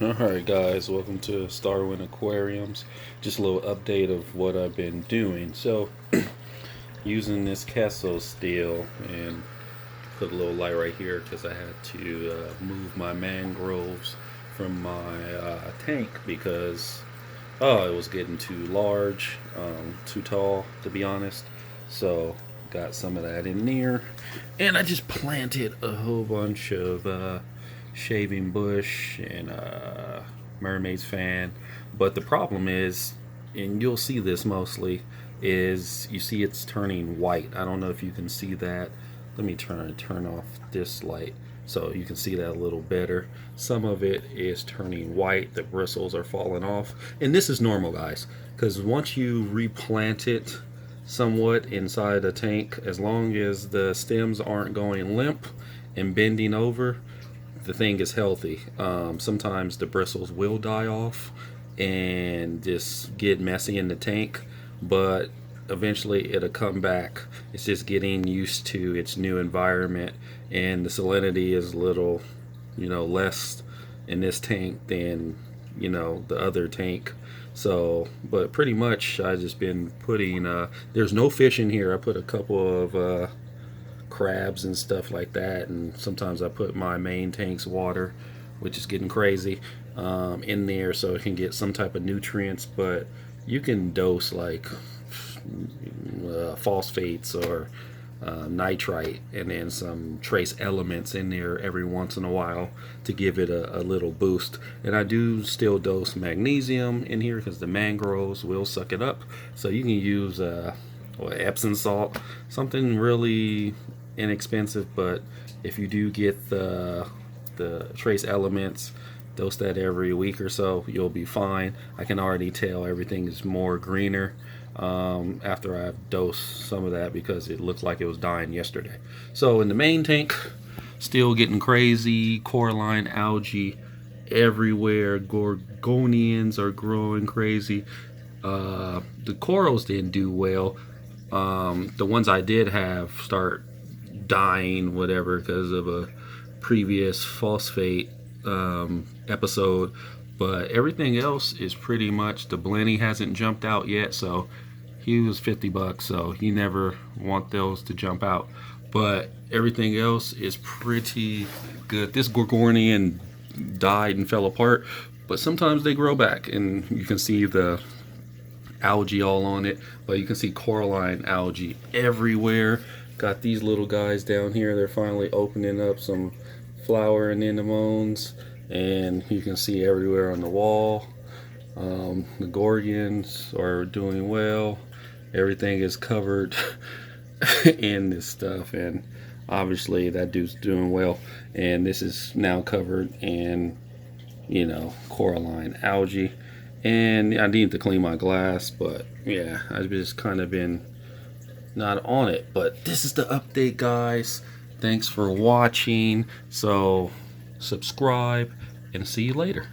Alright guys, welcome to Starwind Aquariums. Just a little update of what I've been doing. So, using this Kesso steel and put a little light right here because I had to move my mangroves from my tank because it was getting too large, too tall to be honest. So, got some of that in there. And I just planted a whole bunch of shaving bush and mermaid's fan. But the problem is, and you'll see this mostly, is you see it's turning white. I don't know if you can see that. Let me turn off this light so you can see that a little better. Some of it is turning white. The bristles are falling off, and this is normal, guys, because once you replant it somewhat inside a tank, as long as the stems aren't going limp and bending over, the thing is healthy. Sometimes the bristles will die off and just get messy in the tank, but eventually it'll come back. It's just getting used to its new environment, and the salinity is a little, less in this tank than the other tank. So, but pretty much I just been putting. There's no fish in here. I put a couple of crabs and stuff like that, and sometimes I put my main tank's water, which is getting crazy, in there so it can get some type of nutrients. But you can dose like phosphates or nitrite and then some trace elements in there every once in a while to give it a little boost. And I do still dose magnesium in here because the mangroves will suck it up. So you can use Epsom salt, something really inexpensive, but if you do get the trace elements, dose that every week or so, you'll be fine. I can already tell everything is more greener after I've dosed some of that because it looked like it was dying yesterday. So in the main tank, still getting crazy coralline algae everywhere. Gorgonians are growing crazy. The corals didn't do well. The ones I did have start dying, whatever, because of a previous phosphate episode. But everything else is pretty much, the Blenny hasn't jumped out yet, so he was $50, so you never want those to jump out. But everything else is pretty good. This Gorgonian died and fell apart, but sometimes they grow back, and you can see the algae all on it, but you can see coralline algae everywhere. Got these little guys down here. They're finally opening up some flower anemones, and you can see everywhere on the wall. The Gorgons are doing well. Everything is covered in this stuff, and obviously that dude's doing well. And this is now covered in, coralline algae. And I need to clean my glass, but yeah, I've just kind of been not on it. But this is the update, guys. Thanks for watching. So subscribe and see you later.